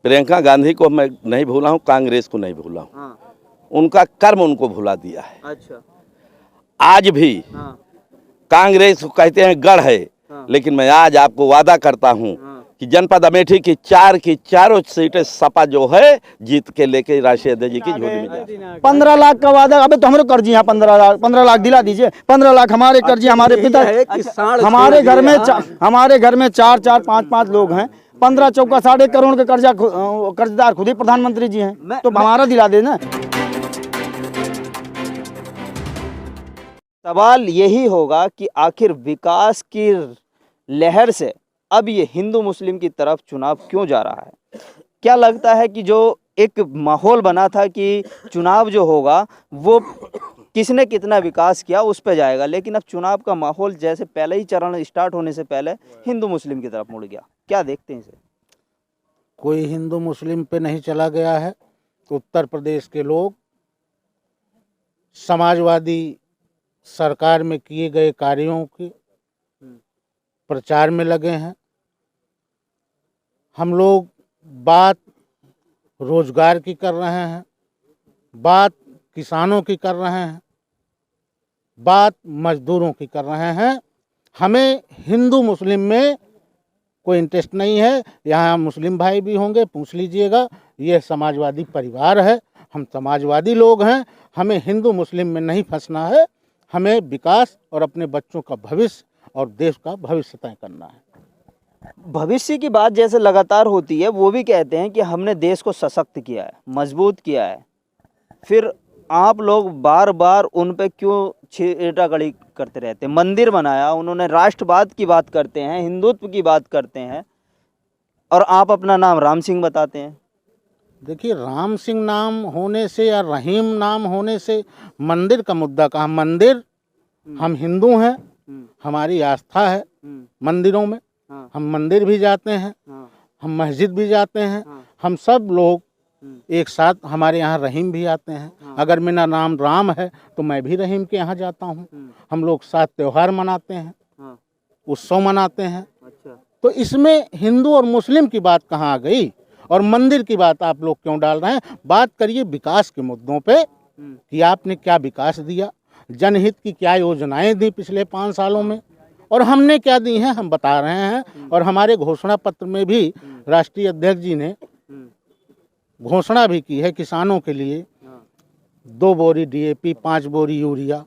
प्रियंका गांधी को मैं नहीं भूला हूँ, कांग्रेस को नहीं भूला हूँ। हाँ। उनका कर्म उनको भुला दिया है। अच्छा। आज भी हाँ। कांग्रेस को कहते हैं गढ़ है, हाँ। लेकिन मैं आज आपको वादा करता हूँ हाँ। कि जनपद अमेठी की चारों सीटें सपा जो है जीत के लेके राष्ट्रीय अध्यक्ष जी की झोली में जा। 15 लाख का वादा, अबे तो हमारे कर्जी यहाँ 15 लाख दिला दीजिए। 15 लाख हमारे कर्जी, हमारे पिता, हमारे घर में 4-4, 5-5 लोग हैं। 15 चौका 1.5 करोड़ के कर्जदार खुद ही प्रधानमंत्री जी हैं, तो हमारा दिला देना। सवाल यही होगा कि आखिर विकास की लहर से अब ये हिंदू मुस्लिम की तरफ चुनाव क्यों जा रहा है? क्या लगता है कि जो एक माहौल बना था कि चुनाव जो होगा वो किसने कितना विकास किया उस पे जाएगा, लेकिन अब चुनाव का माहौल जैसे पहले ही चरण स्टार्ट होने से पहले हिंदू मुस्लिम की तरफ मुड़ गया। क्या देखते हैं इसे? कोई हिंदू मुस्लिम पे नहीं चला गया है। उत्तर प्रदेश के लोग समाजवादी सरकार में किए गए कार्यों के प्रचार में लगे हैं। हम लोग बात रोजगार की कर रहे हैं, बात किसानों की कर रहे हैं, बात मजदूरों की कर रहे हैं। हमें हिंदू मुस्लिम में कोई इंटरेस्ट नहीं है। यहाँ मुस्लिम भाई भी होंगे, पूछ लीजिएगा। यह समाजवादी परिवार है, हम समाजवादी लोग हैं। हमें हिंदू मुस्लिम में नहीं फंसना है। हमें विकास और अपने बच्चों का भविष्य और देश का भविष्य तय करना है। भविष्य की बात जैसे लगातार होती है, वो भी कहते हैं कि हमने देश को सशक्त किया है, मजबूत किया है, फिर आप लोग बार बार उन पे क्यों छेड़ागड़ी करते रहते हैं? मंदिर बनाया उन्होंने, राष्ट्रवाद की बात करते हैं, हिंदुत्व की बात करते हैं, और आप अपना नाम राम सिंह बताते हैं। देखिए, राम सिंह नाम होने से या रहीम नाम होने से मंदिर का मुद्दा कहाँ? मंदिर, हम हिंदू हैं, हमारी आस्था है मंदिरों में। हम मंदिर भी जाते हैं, हम मस्जिद भी जाते हैं। हम सब लोग एक साथ, हमारे यहाँ रहीम भी आते हैं। अगर मेरा नाम राम है तो मैं भी रहीम के यहाँ जाता हूँ। हम लोग साथ त्यौहार मनाते हैं, उत्सव मनाते हैं। तो इसमें हिंदू और मुस्लिम की बात कहाँ आ गई और मंदिर की बात आप लोग क्यों डाल रहे हैं? बात करिए विकास के मुद्दों पे कि आपने क्या विकास दिया, जनहित की क्या योजनाएं दी पिछले 5 सालों में, और हमने क्या दी हैं हम बता रहे हैं। और हमारे घोषणा पत्र में भी राष्ट्रीय अध्यक्ष जी ने घोषणा भी की है किसानों के लिए 2 बोरी DAP, 5 बोरी यूरिया,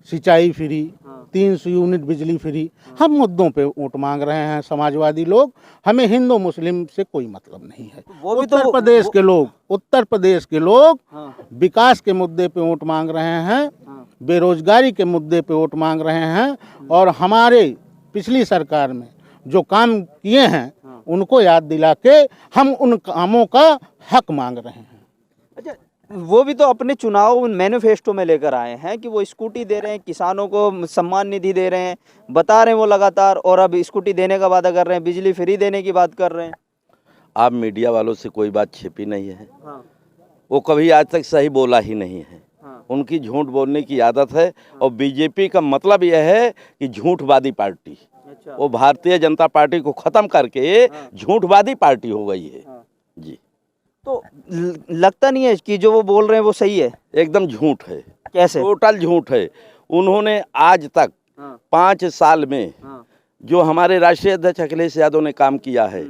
सिंचाई फ्री, 300 यूनिट बिजली फ्री। हम मुद्दों पे वोट मांग रहे हैं समाजवादी लोग। हमें हिंदू मुस्लिम से कोई मतलब नहीं है। उत्तर प्रदेश के लोग विकास के मुद्दे पे वोट मांग रहे हैं, बेरोजगारी के मुद्दे पे वोट मांग रहे हैं, और हमारे पिछली सरकार में जो काम किए हैं उनको याद दिला के हम उन कामों का हक मांग रहे हैं। अच्छा, वो भी तो अपने चुनाव मैनिफेस्टो में लेकर आए हैं कि वो स्कूटी दे रहे हैं, किसानों को सम्मान निधि दे रहे हैं, बता रहे हैं वो लगातार, और अब स्कूटी देने का वादा कर रहे हैं, बिजली फ्री देने की बात कर रहे हैं। आप मीडिया वालों से कोई बात छिपी नहीं है। वो कभी आज तक सही बोला ही नहीं है। उनकी झूठ बोलने की आदत है, और बीजेपी का मतलब यह है कि झूठवादी पार्टी। वो भारतीय जनता पार्टी को खत्म करके झूठवादी पार्टी हो गई है। जी, तो लगता नहीं है कि जो वो बोल रहे हैं वो सही है? एकदम झूठ है। कैसे? टोटल झूठ है। उन्होंने आज तक 5 साल में जो हमारे राष्ट्रीय अध्यक्ष अखिलेश यादव ने काम किया है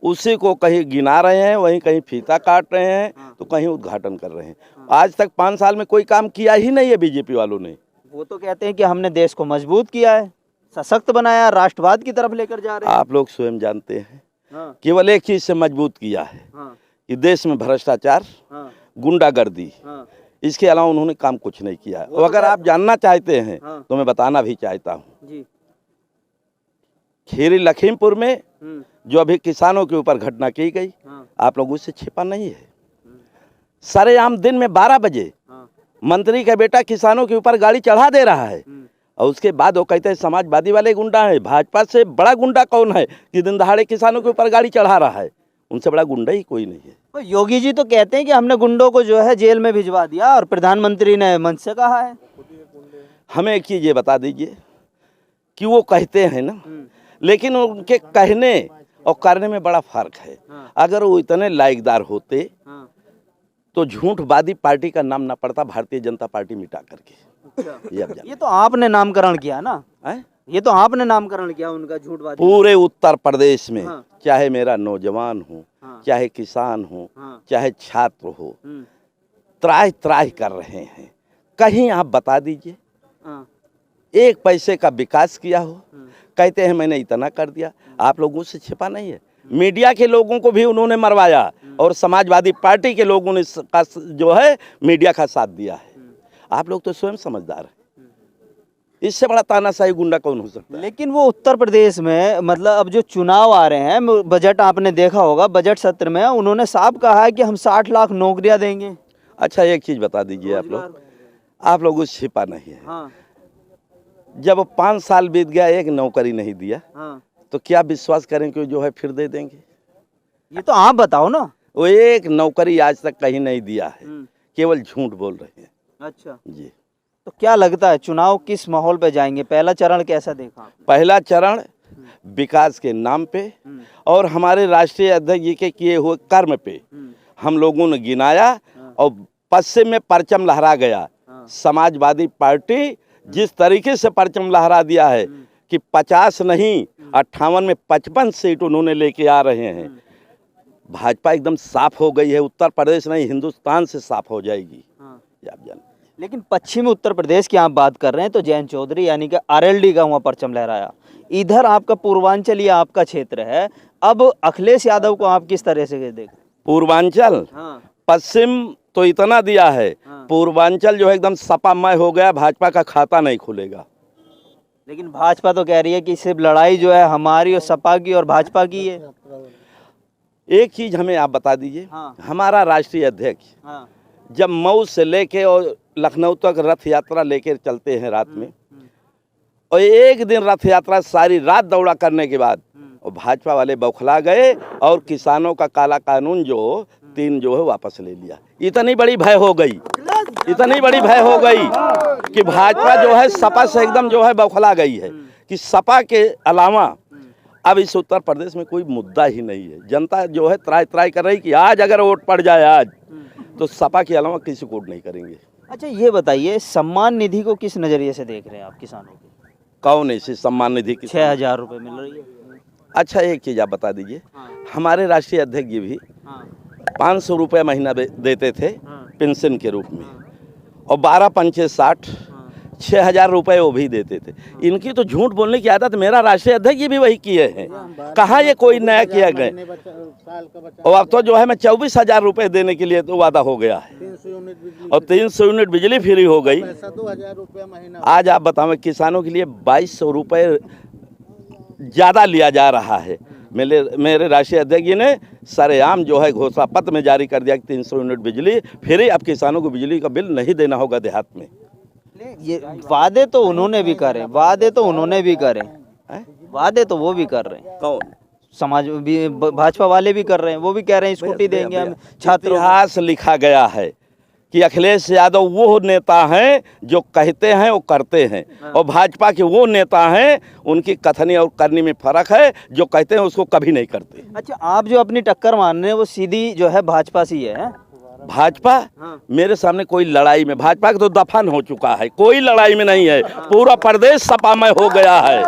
उसी को कहीं गिना रहे हैं, वहीं कहीं फीता काट रहे हैं, तो कहीं उद्घाटन कर रहे हैं। आज तक 5 साल में कोई काम किया ही नहीं है बीजेपी वालों ने। वो तो कहते हैं कि हमने देश को मजबूत किया है, सशक्त बनाया, राष्ट्रवाद की तरफ लेकर जा रहे हैं। आप लोग स्वयं जानते हैं, केवल एक चीज से मजबूत किया है कि देश में भ्रष्टाचार, गुंडागर्दी, इसके अलावा उन्होंने काम कुछ नहीं किया है। अगर आप जानना चाहते हैं तो मैं बताना भी चाहता हूँ। खीरी लखीमपुर में जो अभी किसानों के ऊपर घटना की गई, आप लोगों से छिपा नहीं है। सरेआम दिन में 12 बजे मंत्री का बेटा किसानों के ऊपर गाड़ी चढ़ा दे रहा है, और उसके बाद वो कहते हैं समाजवादी वाले गुंडा है। भाजपा से बड़ा गुंडा कौन है कि दिन दहाड़े किसानों के ऊपर गाड़ी चढ़ा रहा है? उनसे बड़ा गुंडा ही कोई नहीं है। तो योगी जी तो कहते हैं कि हमने गुंडों को जो है जेल में भिजवा दिया, और प्रधानमंत्री ने मंच से कहा है। हमें एक चीज ये बता दीजिए कि वो कहते हैं ना, लेकिन उनके कहने और करने में बड़ा फर्क है। अगर वो इतने लायकदार होते तो झूठवादी पार्टी का नाम ना पड़ता, भारतीय जनता पार्टी मिटा करके। ये तो आपने नामकरण किया ना, है? ये तो आपने नामकरण किया उनका झूठवादी। पूरे उत्तर प्रदेश में हाँ। चाहे मेरा नौजवान हो, हाँ। चाहे किसान हो, हाँ। चाहे छात्र हो, त्राह त्राह कर रहे हैं। कहीं आप बता दीजिए एक पैसे का विकास किया हो। कहते हैं मैंने इतना कर दिया। आप लोगों से छिपा नहीं है, मीडिया के लोगों को भी उन्होंने मरवाया और समाजवादी पार्टी के लोगों ने जो है मीडिया का साथ दिया है। आप लोग तो स्वयं समझदार हैं, इससे बड़ा तानाशाही गुंडा कौन हो सकता है? लेकिन वो उत्तर प्रदेश में मतलब अब जो चुनाव आ रहे हैं, बजट आपने देखा होगा, बजट सत्र में उन्होंने साफ कहा है कि हम 60 लाख नौकरियां देंगे। अच्छा एक चीज बता दीजिए, आप लोग उस छिपा नहीं है। हाँ। जब 5 साल बीत गया एक नौकरी नहीं दिया, हाँ। तो क्या विश्वास करें कि जो है फिर दे देंगे? ये तो आप बताओ ना। वो एक नौकरी आज तक कहीं नहीं दिया है, केवल झूठ बोल रहे हैं। अच्छा जी। तो क्या लगता है चुनाव किस माहौल पे जाएंगे? पहला चरण कैसा देखा आपने? पहला चरण विकास के नाम पे और हमारे राष्ट्रीय अध्यक्ष जी के किए हुए कर्म पे हम लोगों ने गिनाया और पश्चिम में परचम लहरा गया। समाजवादी पार्टी जिस तरीके से परचम लहरा दिया है कि 50 नहीं 58 में 55 सीट उन्होंने लेके आ रहे हैं। भाजपा एकदम साफ हो गई है, उत्तर प्रदेश नहीं हिंदुस्तान से साफ हो जाएगी। ये आप जान। लेकिन पश्चिमी उत्तर प्रदेश की आप बात कर रहे हैं तो जयंत चौधरी यानी कि आरएलडी का वहाँ परचम लहराया। इधर आपका पूर्वांचल ये आपका क्षेत्र है, अब अखिलेश यादव को आप किस तरह से देख? पूर्वांचल पश्चिम तो इतना दिया है, पूर्वांचल जो है एकदम सपामय हो गया, भाजपा का खाता नहीं खुलेगा। लेकिन भाजपा तो कह रही है कि सिर्फ लड़ाई जो है हमारी और सपा की और भाजपा की है। एक चीज हमें आप बता दीजिए, हमारा राष्ट्रीय अध्यक्ष जब मऊ से लेके और लखनऊ तक रथ यात्रा लेके चलते हैं रात में, और एक दिन रथ यात्रा सारी रात दौड़ा करने के बाद और भाजपा वाले बौखला गए और किसानों का काला कानून जो 3 जो है वापस ले लिया। इतनी बड़ी भय हो गई, इतनी बड़ी भय हो गई कि भाजपा जो है सपा से एकदम जो है बौखला गई है कि सपा के अलावा अब इस उत्तर प्रदेश में कोई मुद्दा ही नहीं है। जनता जो है त्राय त्राय कर रही कि आज अगर वोट पड़ जाए आज तो सपा के अलावा किसी को वोट नहीं करेंगे। अच्छा ये बताइए, सम्मान निधि को किस नजरिए से देख रहे हैं आप किसानों की? कौन ऐसी सम्मान निधि की? 6,000 रुपये मिल रही है। अच्छा एक चीज़ आप बता दीजिए, हमारे राष्ट्रीय अध्यक्ष जी भी 500 रुपये महीना देते थे पेंशन के रूप में, और 12 पंचे 60 6,000 रुपये वो भी देते थे। इनकी तो झूठ बोलने की आदत मेरा राष्ट्रीय अध्यक्ष जी भी वही किए हैं। कहाँ ये कोई नया किया गए? और अब तो जो है मैं 24,000 रुपये देने के लिए तो वादा हो गया है, और 300 यूनिट बिजली फ्री हो गई। 2,000 रुपये महीना। आज आप बताओ किसानों के लिए 2,200 रुपये ज़्यादा लिया जा रहा है। मेरे राष्ट्रीय अध्यक्ष जी ने सरेआम जो है घोषणा पत्र में जारी कर दिया कि 300 यूनिट बिजली फ्री, अब किसानों को बिजली का बिल नहीं देना होगा देहात में। ये वादे तो उन्होंने भी करे, वादे तो उन्होंने भी करे, वादे तो वो भी कर रहे हैं। कौन? समाज भी भाजपा वाले भी कर रहे हैं, वो भी कह रहे हैं स्कूटी देंगे हम छात्रों। इतिहास लिखा गया है कि अखिलेश यादव वो नेता हैं जो कहते हैं वो करते हैं, और भाजपा के वो नेता हैं उनकी कथनी और करनी में फर्क है, जो कहते हैं उसको कभी नहीं करते। अच्छा आप जो अपनी टक्कर मान रहे हैं वो सीधी जो है भाजपा से ही है? भाजपा मेरे सामने कोई लड़ाई में, भाजपा का तो दफन हो चुका है, कोई लड़ाई में नहीं है। पूरा प्रदेश सपामय हो गया है।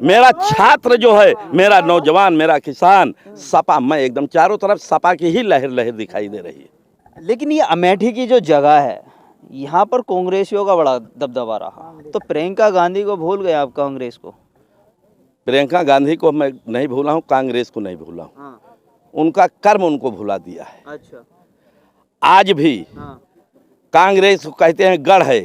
मेरा छात्र जो है, मेरा नौजवान, मेरा किसान सपामय, एकदम चारों तरफ सपा की ही लहर लहर दिखाई दे रही है। लेकिन ये अमेठी की जो जगह है यहाँ पर कांग्रेसियों का बड़ा दबदबा रहा, तो प्रियंका गांधी को भूल गए आप कांग्रेस को? प्रियंका गांधी को मैं नहीं भूला हूँ, कांग्रेस को नहीं भूला हूँ, उनका कर्म उनको भुला दिया है। अच्छा। आज भी कांग्रेस को कहते हैं गढ़ है,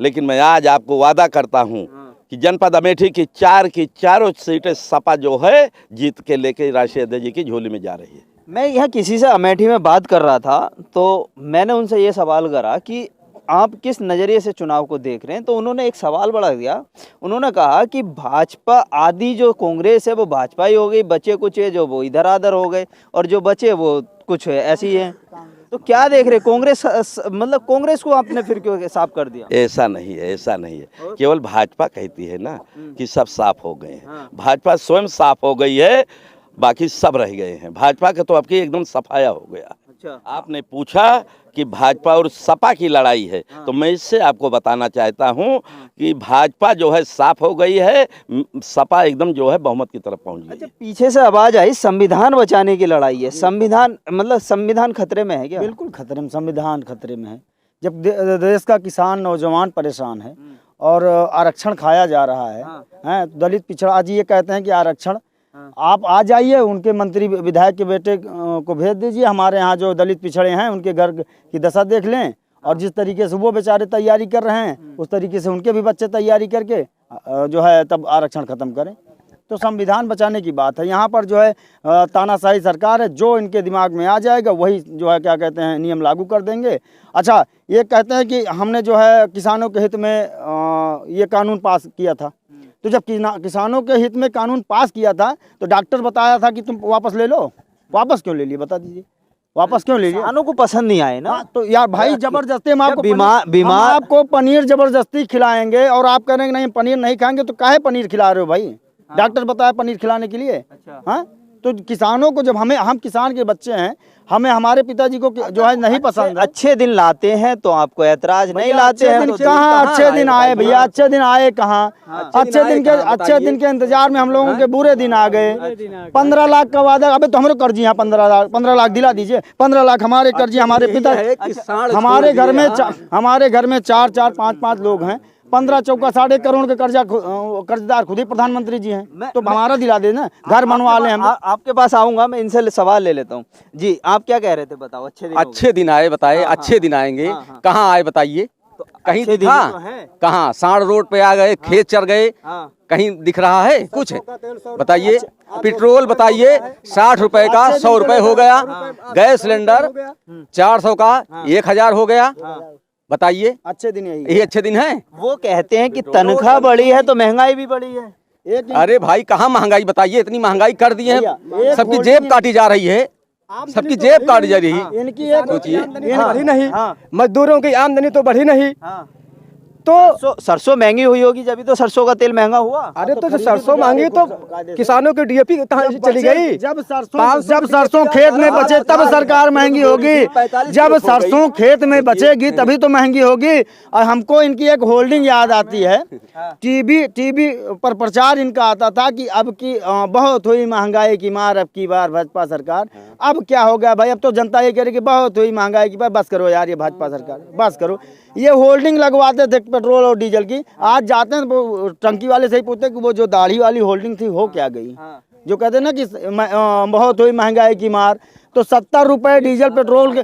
लेकिन मैं आज आपको वादा करता हूं कि जनपद अमेठी की 4 की चारों सीटें सपा जो है जीत के लेके राष्ट्रीय अध्यक्ष जी की झोली में जा रही है। मैं यहाँ किसी से अमेठी में बात कर रहा था तो मैंने उनसे ये सवाल करा कि आप किस नज़रिए से चुनाव को देख रहे हैं, तो उन्होंने एक सवाल बढ़ा दिया। उन्होंने कहा कि भाजपा आदि जो कांग्रेस है वो भाजपा ही हो गई, बचे कुछ है जो वो इधर आधर हो गए, और जो बचे वो कुछ है ऐसी है। तो क्या देख रहे कांग्रेस मतलब कांग्रेस को आपने फिर क्यों साफ कर दिया? ऐसा नहीं है, ऐसा नहीं है। केवल भाजपा कहती है ना कि सब साफ हो गए हैं। भाजपा स्वयं साफ हो गई है, बाकी सब रह गए हैं। भाजपा का तो आपकी एकदम सफाया हो गया। अच्छा, आपने पूछा कि भाजपा और सपा की लड़ाई है, तो मैं इससे आपको बताना चाहता हूं कि भाजपा जो है साफ हो गई है, सपा एकदम जो है बहुमत की तरफ पहुंच गई अच्छा, है। पीछे से आवाज आई संविधान बचाने की लड़ाई है। संविधान मतलब संविधान खतरे में है क्या? बिल्कुल खतरे में, संविधान खतरे में है। जब देश का किसान नौजवान परेशान है और आरक्षण खाया जा रहा है, हैं दलित पिछड़ा, आज ये कहते हैं कि आरक्षण आप आ जाइए, उनके मंत्री विधायक के बेटे को भेज दीजिए हमारे यहाँ जो दलित पिछड़े हैं, उनके घर की दशा देख लें, और जिस तरीके से वो बेचारे तैयारी कर रहे हैं उस तरीके से उनके भी बच्चे तैयारी करके जो है तब आरक्षण खत्म करें। तो संविधान बचाने की बात है। यहाँ पर जो है तानाशाही सरकार है, जो इनके दिमाग में आ जाएगा वही जो है क्या कहते हैं नियम लागू कर देंगे। अच्छा, ये कहते हैं कि हमने जो है किसानों के हित में ये कानून पास किया था। तो जब किसानों के हित में कानून पास किया था तो डॉक्टर बताया था कि तुम वापस ले लो, वापस क्यों ले लिए बता दीजिए, वापस क्यों ले लिए? किसानों को पसंद नहीं आए ना। हाँ, तो यार भाई जबरदस्ती हम आपको बीमार हम आपको पनीर जबरदस्ती खिलाएंगे और आप कह रहे हैं नहीं पनीर नहीं खाएंगे, तो काहे पनीर खिला रहे हो भाई? डॉक्टर बताया पनीर खिलाने के लिए। अच्छा, हाँ, तो किसानों को जब हम किसान के बच्चे हैं, हमें हमारे पिताजी को जो है नहीं पसंद है। अच्छे दिन लाते हैं तो आपको ऐतराज नहीं लाते हैं तो कहाँ अच्छे दिन आए भैया, अच्छे दिन आए कहाँ? अच्छे दिन के इंतजार में हम लोगों के बुरे दिन आ गए। 15 लाख का वादा, अबे तो हमारे कर्जी यहाँ 15 लाख दिला दीजिए। 15 लाख हमारे कर्जी, हमारे पिता, हमारे घर में 4-4, 5-5 लोग हैं। 15 चौका 1.5 करोड़ के कर्जदार खुद ही प्रधानमंत्री जी हैं। तो हमारा दिला देना, घर बनवा लें हम। आपके पास आऊंगा, मैं इनसे सवाल ले लेता हूँ। जी, आप क्या कह रहे थे, बताओ। अच्छे दिन आए बताए, अच्छे दिन आएंगे। कहाँ आए बताइए? कहीं अच्छे दिन दिखा? तो हैं। कहाँ? सांड रोड पे आ गए, खेत चर गए, कहीं दिख रहा है कुछ? बताइए। पेट्रोल बताइए 60 रुपए का 100 रुपए हो गया। गैस सिलेंडर 400 का 1000 हो गया। बताइए, अच्छे दिन यही यही अच्छे दिन है? वो कहते हैं कि तनख्वाह बढ़ी है तो महंगाई भी बढ़ी है। अरे भाई, कहाँ महंगाई बताइए? इतनी महंगाई कर दी है, सबकी जेब काटी जा रही है, सबकी जेब काटी जा रही है। इनकी एक सोचिए। बढ़ी नहीं, मजदूरों की आमदनी तो बढ़ी नहीं। तो सरसों महंगी हुई होगी, जब तो सरसों का तेल महंगा हुआ। अरे तो सरसों मांगी तो किसानों की डीएपी कहाँ चली गई? जब सरसों खेत में बचे तब सरकार महंगी होगी। जब सरसों खेत में बचेगी तभी तो महंगी होगी। और हमको इनकी एक होल्डिंग याद आती है, टीवी पर प्रचार इनका आता था कि अब की बहुत हुई महंगाई की मार, अब की बार भाजपा सरकार। अब क्या हो गया भाई? अब तो जनता ये कह रही कि बहुत हुई महंगाई की बार, बस करो यार ये भाजपा सरकार, बस करो। ये होल्डिंग लगवाते थे पेट्रोल और डीजल की, आज जाते हैं तो टंकी वाले से ही पूछते कि वो जो दाढ़ी वाली होल्डिंग थी हो क्या गई? जो कहते हैं ना कि बहुत हुई महंगाई की मार, तो 70 रुपए डीजल पेट्रोल के